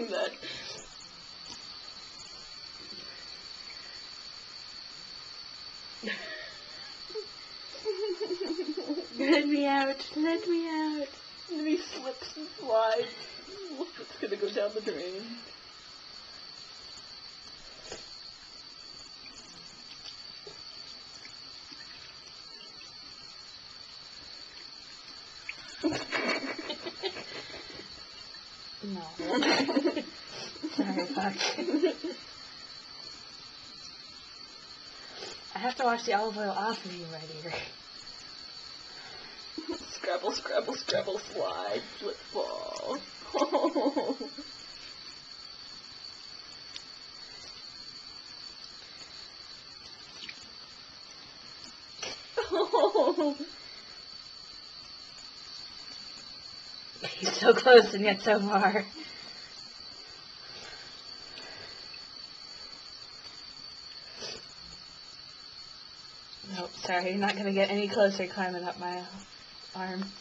doing that. Let me out. Let me out. And he slips and slides. It's gonna go down the drain. No. Sorry, fuck. I have to wash the olive oil off of you right here. Scrabble, scrabble, scrabble, slide, slip, fall. He's so close and yet so far. Nope, sorry, you're not gonna get any closer climbing up my arm.